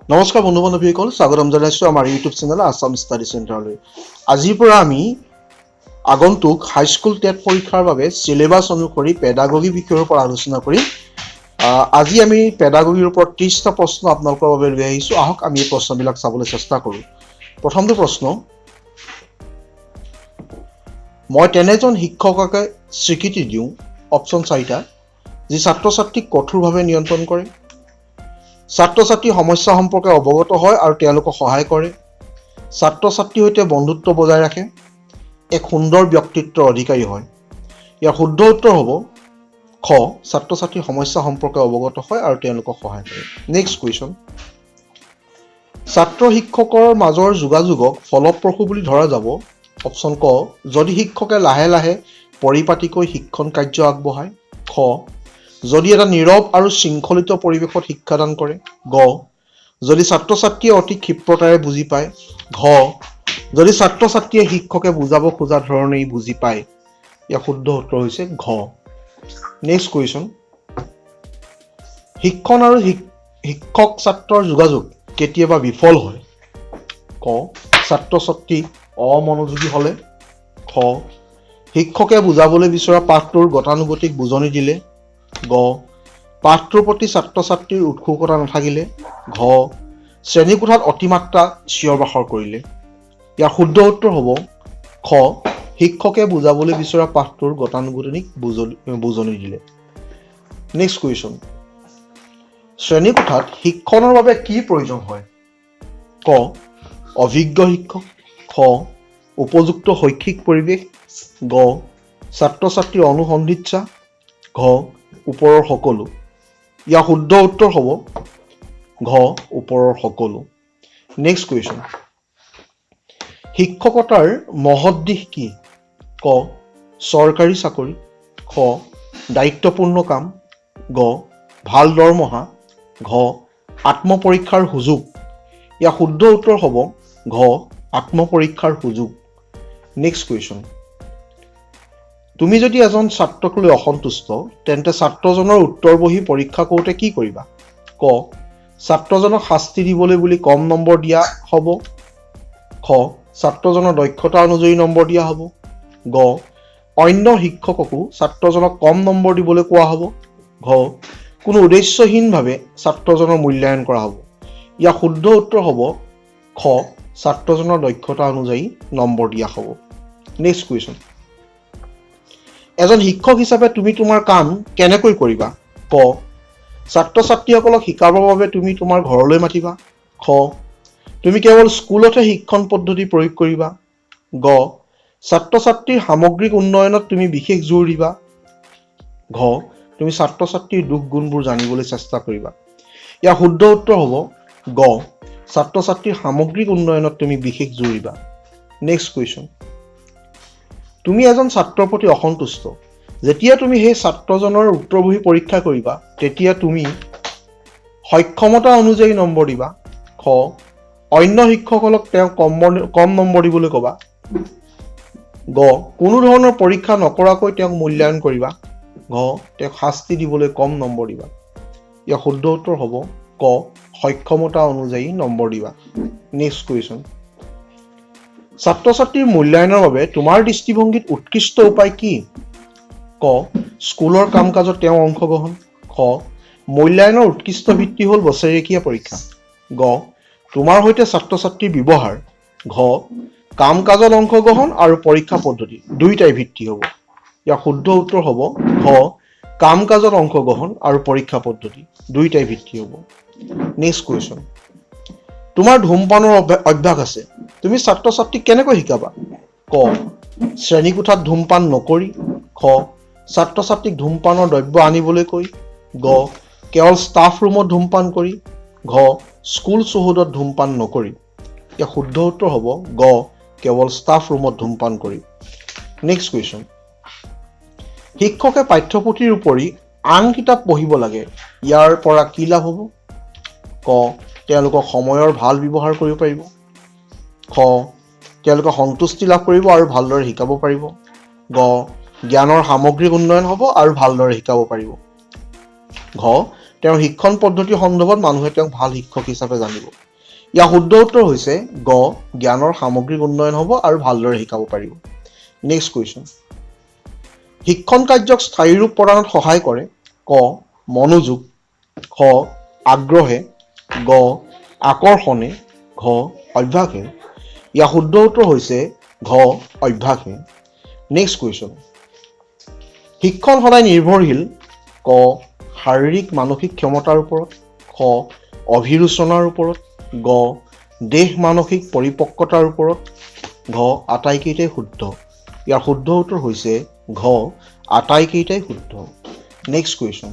নমস্কাৰ বন্ধু বান্ধৱীসকল, স্বাগতম জনাইছোঁ আমাৰ ইউটিউব চেনেল আছাম ষ্টাডি চেণ্টাৰলৈ। আজিৰ পৰা আমি আগন্তুক হাইস্কুল টেট পৰীক্ষাৰ বাবে চিলেবাছ অনুসৰি পেডাগগী বিষয়ৰ পৰা আলোচনা কৰিম। আজি আমি পেডাগগীৰ ওপৰত 30টা প্ৰশ্ন আপোনালোকৰ বাবে লৈ আহিছোঁ। আহক আমি এই প্ৰশ্নবিলাক চাবলৈ চেষ্টা কৰোঁ। প্ৰথমটো প্ৰশ্ন, মই তেনেজন শিক্ষককে স্বীকৃতি দিওঁ, অপশ্যন 4টা, যি ছাত্ৰ ছাত্ৰীক কঠোৰভাৱে নিয়ন্ত্ৰণ কৰে, ছাত্ৰ ছাত্ৰীৰ সমস্যা সম্পৰ্কে অৱগত হয় আৰু তেওঁলোকক সহায় কৰে, ছাত্ৰ ছাত্ৰীৰ সৈতে বন্ধুত্ব বজাই ৰাখে, এক সুন্দৰ ব্যক্তিত্বৰ অধিকাৰী হয়। ইয়াৰ শুদ্ধ উত্তৰ হ'ব খ, ছাত্ৰ ছাত্ৰীৰ সমস্যা সম্পৰ্কে অৱগত হয় আৰু তেওঁলোকক সহায় কৰে। নেক্সট কুৱেশ্যন, ছাত্ৰ শিক্ষকৰ মাজৰ যোগাযোগক ফলপ্ৰসূ বুলি ধৰা যাব, অপশ্যন ক, যদি শিক্ষকে লাহে লাহে পৰিপাটিকৈ শিক্ষণ কাৰ্য আগবঢ়ায়, খ, যদি এটা নীৰৱ আৰু শৃংখলিত পৰিৱেশত শিক্ষাদান কৰে, গ, যদি ছাত্ৰ ছাত্ৰীয়ে অতি ক্ষিপ্ৰতাৰে বুজি পায়, ঘ, যদি ছাত্ৰ ছাত্ৰীয়ে শিক্ষকে বুজাব খোজা ধৰণেই বুজি পায়। ইয়াৰ শুদ্ধ উত্তৰ হৈছে ঘ। নেক্সট কুৱেশ্যন, শিক্ষণ আৰু শিক্ষক ছাত্ৰৰ যোগাযোগ কেতিয়াবা বিফল হয়, ক, ছাত্ৰ ছাত্ৰী অমনোযোগী হ'লে, খ, শিক্ষকে বুজাবলৈ বিচৰা পাঠটোৰ গতানুগতিক বুজনি দিলে, গ, পাঠটোৰ প্ৰতি ছাত্ৰ ছাত্ৰীৰ উৎসুকতা নাথাকিলে, ঘ, শ্ৰেণীকোঠাত অতিমাত্ৰা চিঞৰ বাখৰ কৰিলে। ইয়াৰ শুদ্ধ উত্তৰ হ'ব খ, শিক্ষকে বুজাবলৈ বিচৰা পাঠটোৰ গতানুগতিক বুজনি দিলে। নেক্সট কুৱেশ্যন, শ্ৰেণীকোঠাত শিক্ষণৰ বাবে কি প্ৰয়োজন হয়, ক, অভিজ্ঞ শিক্ষক, খ, উপযুক্ত শৈক্ষিক পৰিৱেশ, গ, ছাত্ৰ ছাত্ৰীৰ অনুসন্ধিৎসা, ঘ, ওপৰৰ সকলো। ইয়াৰ শুদ্ধ উত্তৰ হ'ব ঘ, ওপৰৰ সকলো। নেক্সট কুৱেশ্যন, শিক্ষকতাৰ মহৎ দিশ কি, ক, চৰকাৰী চাকৰি, খ, দায়িত্বপূৰ্ণ কাম, গ, ভাল দৰমহা, ঘ, আত্মপৰীক্ষাৰ সুযোগ। ইয়াৰ শুদ্ধ উত্তৰ হ'ব ঘ, আত্মপৰীক্ষাৰ সুযোগ। নেক্সট কুৱেশ্যন, তুমি যদি এজন ছাত্ৰক লৈ অসন্তুষ্ট, তেন্তে ছাত্ৰজনৰ উত্তৰ বহি পৰীক্ষা কৰোঁতে কি কৰিবা, ক, ছাত্ৰজনক শাস্তি দিবলৈ বুলি কম নম্বৰ দিয়া হ'ব, খ, ছাত্ৰজনৰ দক্ষতা অনুযায়ী নম্বৰ দিয়া হ'ব, গ, অন্য শিক্ষককো ছাত্ৰজনক কম নম্বৰ দিবলৈ কোৱা হ'ব, ঘ, কোনো উদ্দেশ্যহীনভাৱে ছাত্ৰজনৰ মূল্যায়ন কৰা হ'ব। ইয়াৰ শুদ্ধ উত্তৰ হ'ব খ, ছাত্ৰজনৰ দক্ষতা অনুযায়ী নম্বৰ দিয়া হ'ব। নেক্সট কুৱেশ্যন, এজন শিক্ষক হিচাপে তুমি তোমাৰ কাম কেনেকৈ কৰিবা, ক, ছাত্ৰ ছাত্ৰীসকলক শিকাবৰ বাবে তুমি তোমাৰ ঘৰলৈ মাতিবা, খ, তুমি কেৱল স্কুলতহে শিক্ষণ পদ্ধতি প্ৰয়োগ কৰিবা, গ, ছাত্ৰ ছাত্ৰীৰ সামগ্ৰিক উন্নয়নত তুমি বিশেষ জোৰ দিবা, ঘ, তুমি ছাত্ৰ ছাত্ৰীৰ দুখ গুণবোৰ জানিবলৈ চেষ্টা কৰিবা। ইয়াৰ শুদ্ধ উত্তৰ হ'ব গ, ছাত্ৰ ছাত্ৰীৰ সামগ্ৰিক উন্নয়নত তুমি বিশেষ জোৰ দিবা। নেক্সট কুৱেশ্যন, তুমি এজন ছাত্ৰৰ প্ৰতি অসন্তুষ্ট, যেতিয়া তুমি সেই ছাত্ৰজনৰ উত্তৰ বহি পৰীক্ষা কৰিবা, তেতিয়া তুমি সক্ষমতা অনুযায়ী নম্বৰ দিবা, খ, অন্য শিক্ষকসকলক তেওঁ কম নম্বৰ দিবলৈ ক'বা, গ, কোনো ধৰণৰ পৰীক্ষা নকৰাকৈ তেওঁক মূল্যায়ন কৰিবা, ঘ, তেওঁক শাস্তি দিবলৈ কম নম্বৰ দিবা। ইয়াৰ শুদ্ধ উত্তৰ হ'ব ক, সক্ষমতা অনুযায়ী নম্বৰ দিবা। নেক্সট কুৱেশ্যন, ছাত্ৰ ছাত্ৰীৰ মূল্যায়নৰ বাবে তোমাৰ দৃষ্টিভংগীত উৎকৃষ্ট উপায় কি, ক, স্কুলৰ কাম কাজত তেওঁ অংশগ্ৰহণ, খ, মূল্যায়নৰ উৎকৃষ্ট ভিত্তি হ'ল বছৰেকীয়া পৰীক্ষা, গ, তোমাৰ সৈতে ছাত্ৰ ছাত্ৰীৰ ব্যৱহাৰ, ঘ, কাম কাজত অংশগ্ৰহণ আৰু পৰীক্ষা পদ্ধতি দুয়োটাই ভিত্তি হ'ব। ইয়াৰ শুদ্ধ উত্তৰ হ'ব ঘ, কাম কাজত অংশগ্ৰহণ আৰু পৰীক্ষা পদ্ধতি দুয়োটাই ভিত্তি হ'ব। নেক্সট কুৱেশ্যন, তোমাৰ ধূমপানৰ অভ্যাস আছে, তুমি ছাত্ৰ ছাত্ৰীক কেনেকৈ শিকাবা, ক, শ্ৰেণীকোঠাত ধূমপান নকৰি, খ, ছাত্ৰ ছাত্ৰীক ধূমপানৰ দ্ৰব্য আনিবলৈ কৈ, গ, কেৱল ষ্টাফ ৰুমত ধূমপান কৰি, ঘ, স্কুল চৌহদত ধূমপান নকৰি। ইয়াৰ শুদ্ধ উত্তৰ হ'ব গ, কেৱল ষ্টাফ ৰুমত ধূমপান কৰি। নেক্সট কুৱেশ্যন, শিক্ষকে পাঠ্যপুথিৰ উপৰি আন কিতাপ পঢ়িব লাগে, ইয়াৰ পৰা কি লাভ হ'ব, ক, তেওঁলোকক সময়ৰ ভাল ব্যৱহাৰ কৰিব পাৰিব, খ, তেওঁলোকে সন্তুষ্টি লাভ কৰিব আৰু ভালদৰে শিকাব পাৰিব, গ, জ্ঞানৰ সামগ্ৰিক উন্নয়ন হ'ব আৰু ভালদৰে শিকাব পাৰিব, ঘ, তেওঁৰ শিক্ষণ পদ্ধতিৰ সন্দৰ্ভত মানুহে তেওঁক ভাল শিক্ষক হিচাপে জানিব। ইয়াৰ শুদ্ধ উত্তৰ হৈছে গ জ্ঞানৰ সামগ্ৰিক উন্নয়ন হ'ব আৰু ভালদৰে শিকাব পাৰিব। নেক্সট কুৱেশ্যন, শিক্ষণ কাৰ্যক স্থায়ী ৰূপ প্ৰদানত সহায় কৰে। ক মনোযোগ, খ আগ্ৰহে, গ আকৰ্ষণে, ঘ অভ্যাসে। ইয়াৰ শুদ্ধ উত্তৰ হৈছে ঘ অভ্যাসে। নেক্সট কুৱেশ্যন, শিক্ষণ সদায় নিৰ্ভৰশীল। ক শাৰীৰিক মানসিক ক্ষমতাৰ ওপৰত, খ অভিৰোচনাৰ ওপৰত, গ দেহ মানসিক পৰিপক্কতাৰ ওপৰত, ঘ আটাইকেইটাই শুদ্ধ। ইয়াৰ শুদ্ধ উত্তৰ হৈছে ঘ আটাইকেইটাই শুদ্ধ। নেক্সট কুৱেশ্যন,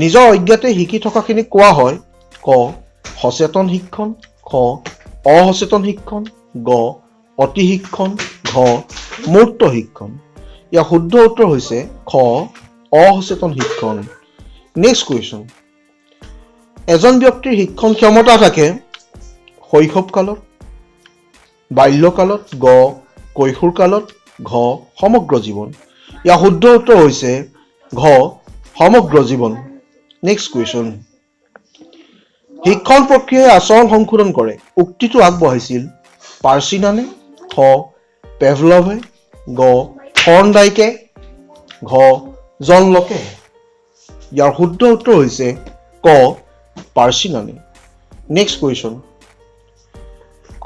নিজৰ অজ্ঞাতে শিকি থকাখিনি কোৱা হয়। ক সচেতন শিক্ষণ, খ অসচেতন শিক্ষণ, গ অতি শিক্ষণ, ঘ মূৰ্ত শিক্ষণ। ইয়াৰ শুদ্ধ উত্তৰ হৈছে খ অসচেতন শিক্ষণ। নেক্সট কুৱেশ্যন, এজন ব্যক্তিৰ শিক্ষণ ক্ষমতা থাকে শৈশৱকালত, বাল্যকালত, গ কৈশোৰ কালত, ঘ সমগ্ৰ জীৱন। ইয়াৰ শুদ্ধ উত্তৰ হৈছে ঘ সমগ্ৰ জীৱন। নেক্সট কুৱেশ্যন, শিক্ষণ প্ৰক্ৰিয়াই আচৰণ সংশোধন কৰে। উক্তিটো আগবঢ়াইছিল পাৰ্চিনানে, খ পেভলভে, গ থৰ্ণডাইকে, ঘ জন লকে। ইয়াৰ শুদ্ধ উত্তৰ হৈছে ক পাৰ্চিনানে। নেক্সট কুৱেশ্যন,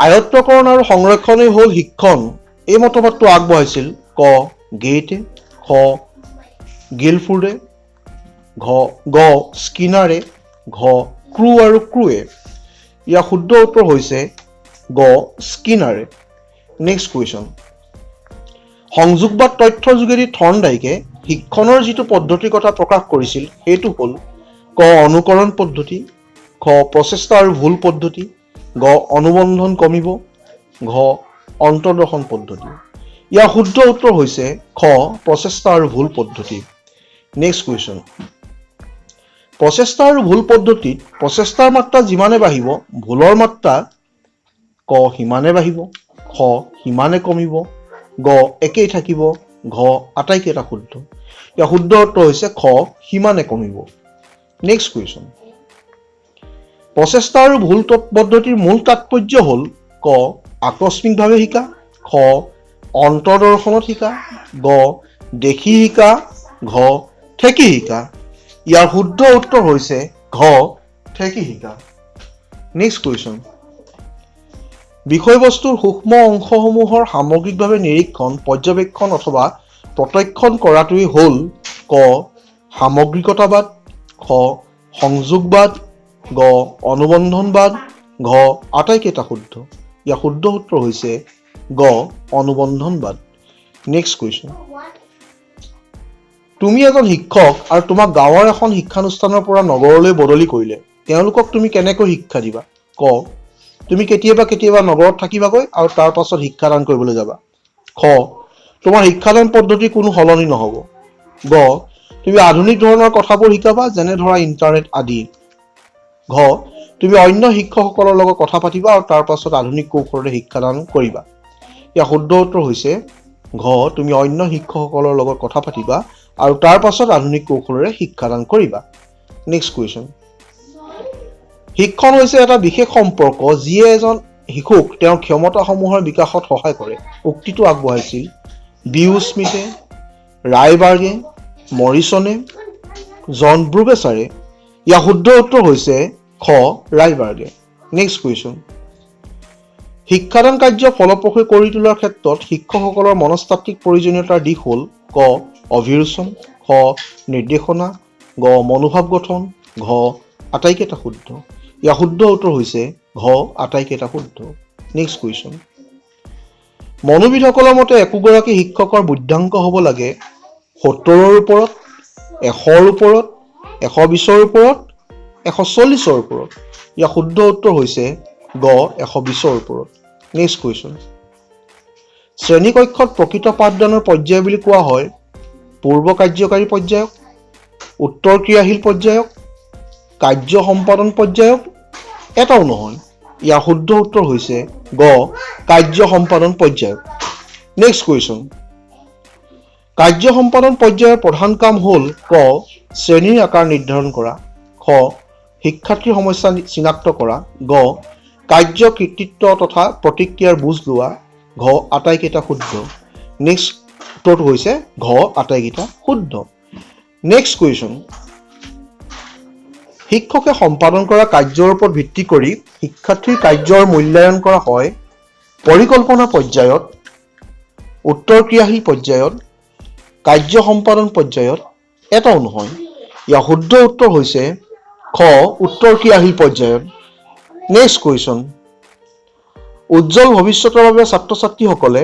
আয়ত্তকৰণ আৰু সংৰক্ষণেই হ'ল শিক্ষণ। এই মতবাদটো আগবঢ়াইছিল ক গেইটে, খ গিলফোৰ্ডে, গ স্কিনাৰে, ঘ ক্ৰু আৰু ক্ৰুৱে। ইয়াৰ শুদ্ধ উত্তৰ হৈছে গ স্কিনাৰে। নেক্সট কুৱেশ্যন, সংযোগবাদ তথ্যৰ যোগেদি থৰ্ণডাইকে শিক্ষণৰ যিটো পদ্ধতিৰ কথা প্ৰকাশ কৰিছিল সেইটো হ'ল ক অনুকৰণ পদ্ধতি, খ প্ৰচেষ্টা আৰু ভুল পদ্ধতি, গ অনুবন্ধন কমিব, ঘ অন্তৰ্দৰ্শন পদ্ধতি। ইয়াৰ শুদ্ধ উত্তৰ হৈছে খ প্ৰচেষ্টা আৰু ভুল পদ্ধতি। নেক্সট কুৱেশ্যন, প্ৰচেষ্টা আৰু ভুল পদ্ধতিত প্ৰচেষ্টাৰ মাত্ৰা যিমানে বাঢ়িব ভুলৰ মাত্ৰা ক সিমানে বাঢ়িব, খ সিমানে কমিব, গ একেই থাকিব, ঘ আটাইকেইটা শুদ্ধ। ইয়াৰ শুদ্ধ উত্তৰ হৈছে খ সিমানে কমিব। নেক্সট কুৱেশ্যন, প্ৰচেষ্টা আৰু ভুল পদ্ধতিৰ মূল তাৎপৰ্য হ'ল ক আকস্মিকভাৱে শিকা, খ অন্তৰ্দৰ্শনত শিকা, গ দেখি শিকা, ঘ ঠেকি শিকা। ইয়াৰ শুদ্ধ উত্তৰ হৈছে ঘ ঠেকি শিকা। নেক্সট কুৱেশ্যন, বিষয়বস্তুৰ সূক্ষ্ম অংশসমূহৰ সামগ্ৰিকভাৱে নিৰীক্ষণ, পৰ্যবেক্ষণ অথবা প্ৰত্যক্ষণ কৰাটোৱেই হ'ল ক সামগ্ৰিকতাবাদ, খ সংযোগবাদ, গ অনুবন্ধনবাদ, ঘ আটাইকেইটা শুদ্ধ। ইয়াৰ শুদ্ধ উত্তৰ হৈছে গ অনুবন্ধনবাদ। নেক্সট কুৱেশ্যন, তুমি এজন শিক্ষক আৰু তোমাক গাঁৱৰ এখন শিক্ষানুষ্ঠানৰ পৰা নগৰলৈ বদলি কৰিলে, তেওঁলোকক তুমি কেনেকৈ শিক্ষা দিবা? ক তুমি কেতিয়াবা কেতিয়াবা নগৰত থাকিবাগৈ আৰু তাৰ পাছত শিক্ষাদান কৰিবলৈ যাবা। খ তোমাৰ শিক্ষাদান পদ্ধতি কোনো সলনি নহ'ব। গ তুমি আধুনিক ধৰণৰ কথাবোৰ শিকাবা, যেনে ধৰা ইণ্টাৰনেট আদি। ঘ তুমি অন্য শিক্ষকসকলৰ লগত কথা পাতিবা আৰু তাৰ পাছত আধুনিক কৌশলেৰে শিক্ষাদান কৰিবা। ইয়াৰ শুদ্ধ উত্তৰ হৈছে ঘ তুমি অন্য শিক্ষকসকলৰ লগত কথা পাতিবা আৰু তাৰ পাছত আধুনিক কৌশলেৰে শিক্ষাদান কৰিবা। নেক্সট কুৱেশ্যন, শিক্ষণ হৈছে এটা বিশেষ সম্পৰ্ক যিয়ে এজন শিশুক তেওঁৰ ক্ষমতাসমূহৰ বিকাশত সহায় কৰে। উক্তিটো আগবঢ়াইছিল বিউ স্মিথে, ৰায়বাৰ্গে, মৰিছনে, জন ব্ৰুগেচাৰে। ইয়াৰ শুদ্ধ উত্তৰ হৈছে খ ৰায়বাৰ্গে। নেক্সট কুৱেশ্যন, শিক্ষাদান কাৰ্য ফলপ্ৰসূ কৰি তোলাৰ ক্ষেত্ৰত শিক্ষকসকলৰ মনস্তাত্ত্বিক প্ৰয়োজনীয়তাৰ দিশ হ'ল ক অভিৰোচন, খ নিৰ্দেশনা, গ মনোভাৱ গঠন, ঘ আটাইকেইটা শুদ্ধ। ইয়াৰ শুদ্ধ উত্তৰ হৈছে ঘ আটাইকেইটা শুদ্ধ। নেক্সট কুৱেশ্যন, মনোবিদসকলৰ মতে একোগৰাকী শিক্ষকৰ বুদ্ধাংক হ'ব লাগে 70ৰ ওপৰত, 100ৰ ওপৰত, 120ৰ ওপৰত, 140ৰ ওপৰত। ইয়াৰ শুদ্ধ উত্তৰ হৈছে গ 120ৰ ওপৰত। নেক্সট কুৱেশ্যন, শ্ৰেণীকক্ষত প্ৰকৃত পাঠদানৰ পৰ্যায় বুলি কোৱা হয় পূৰ্ব কাৰ্যকাৰী পৰ্যায়ক, উত্তৰ ক্ৰিয়াশীল পৰ্যায়ক, কাৰ্য সম্পাদন পৰ্যায়ক, এটাও নহয়। ইয়াৰ শুদ্ধ উত্তৰ হৈছে গ কাৰ্য সম্পাদন পৰ্যায়ক। নেক্সট কুৱেশ্যন, কাৰ্য সম্পাদন পৰ্যায়ৰ প্ৰধান কাম হ'ল ক শ্ৰেণীৰ আকাৰ নিৰ্ধাৰণ কৰা, খ শিক্ষাৰ্থীৰ সমস্যা চিনাক্ত কৰা, গ কাৰ্য কৃতিত্ব তথা প্ৰতিক্ৰিয়াৰ বুজ লোৱা, ঘ আটাইকেইটা শুদ্ধ। নেক্সট উত্তৰটো হৈছে ঘ আটাইকেইটা শুদ্ধ। নেক্সট কুৱেশ্যন, শিক্ষকে সম্পাদন কৰা কাৰ্যৰ ওপৰত ভিত্তি কৰি শিক্ষাৰ্থীৰ কাৰ্যৰ মূল্যায়ন কৰা হয় পৰিকল্পনা পৰ্যায়ত, উত্তৰ ক্ৰিয়াশীল পৰ্যায়ত, কাৰ্য সম্পাদন পৰ্যায়ত, এটাও নহয়। ইয়াৰ শুদ্ধ উত্তৰ হৈছে খ উত্তৰ ক্ৰিয়াশীল পৰ্যায়ত। নেক্সট কুৱেশ্যন, উজ্জ্বল ভৱিষ্যতৰ বাবে ছাত্ৰ ছাত্ৰীসকলে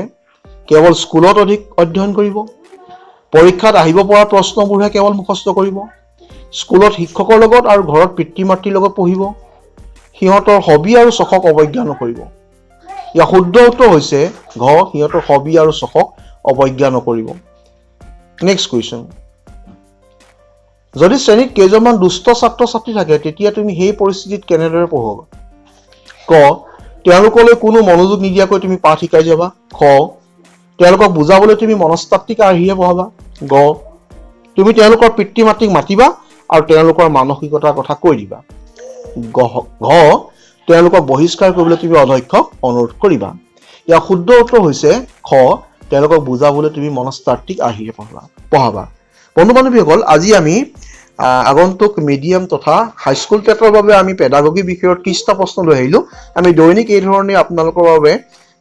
কেৱল স্কুলত অধিক অধ্যয়ন কৰিব, পৰীক্ষাত আহিব পৰা প্ৰশ্নবোৰহে কেৱল মুখস্থ কৰিব, স্কুলত শিক্ষকৰ লগত আৰু ঘৰত পিতৃ মাতৃৰ লগত পঢ়িব, সিহঁতৰ হবি আৰু চখক অৱজ্ঞা নকৰিব। ইয়াৰ শুদ্ধ উত্তৰ হৈছে ঘ সিহঁতৰ হবি আৰু চখক অৱজ্ঞা নকৰিব। নেক্সট কুৱেশ্যন, যদি শ্ৰেণীত কেইজনমান দুষ্ট ছাত্ৰ ছাত্ৰী থাকে তেতিয়া তুমি সেই পৰিস্থিতিত কেনেদৰে পঢ়াবা? ক তেওঁলোকলৈ কোনো মনোযোগ নিদিয়াকৈ তুমি পাঠ শিকাই যাবা, খ তেওঁলোকক বুজাবলৈ তুমি মনস্তাত্ত্বিক আৰ্হিৰে পঢ়াবা, গ তুমি তেওঁলোকৰ পিতৃ মাতৃক মাতিবা আৰু তেওঁলোকৰ মানসিকতাৰ কথা কৈ দিবা, ঘ তেওঁলোকক বহিষ্কাৰ কৰিবলৈ তুমি অধ্যক্ষক অনুৰোধ কৰিবা। ইয়াৰ শুদ্ধ উত্তৰ হৈছে খ তেওঁলোকক বুজাবলৈ তুমি মনস্তাত্ত্বিক আৰ্হিৰে পঢ়াবা। বন্ধু বান্ধৱীসকল, আজি আমি আগন্তুক মিডিয়াম তথা হাইস্কুল টেটৰ বাবে আমি পেডাগগী বিষয়ৰ 30টা প্ৰশ্ন লৈ আহিলোঁ। আমি দৈনিক এই ধৰণে আপোনালোকৰ বাবে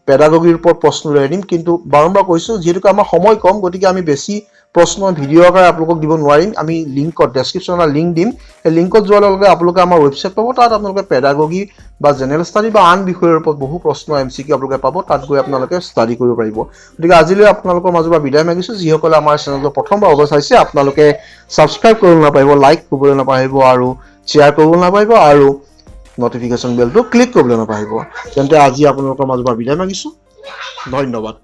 পেডাগগীৰ ওপৰত প্ৰশ্ন লৈ আহিম, কিন্তু বাৰম্বাৰ কৈছোঁ যিহেতুকে আমাৰ সময় কম, গতিকে আমি বেছি প্ৰশ্ন ভিডিঅ' আকাৰে আপোনালোকক দিব নোৱাৰিম। আমি লিংকত ডেছক্ৰিপশ্যনত লিংক দিম, সেই লিংকত যোৱাৰ লগে লগে আপোনালোকে আমাৰ ৱেবছাইট পাব, তাত আপোনালোকে পেডাগগী বা জেনেৰেল ষ্টাডি বা আন বিষয়ৰ ওপৰত বহু প্ৰশ্ন MCQ আপোনালোকে পাব, তাত গৈ আপোনালোকে ষ্টাডি কৰিব পাৰিব। গতিকে আজিলৈ আপোনালোকৰ মাজৰ পৰা বিদায় মাগিছোঁ। যিসকলে আমাৰ চেনেলটো প্ৰথমবাৰ অৱশ্যে চাইছে আপোনালোকে ছাবস্ক্ৰাইব কৰিবলৈ নাপাহৰিব, লাইক কৰিবলৈ নাপাহৰিব আৰু শ্বেয়াৰ কৰিবলৈ নাপাহৰিব আৰু নটিফিকেশ্যন বেলটো ক্লিক কৰিবলৈ নাপাহৰিব। তেন্তে আজি আপোনালোকৰ মাজৰ পৰা বিদায় মাগিছোঁ। ধন্যবাদ।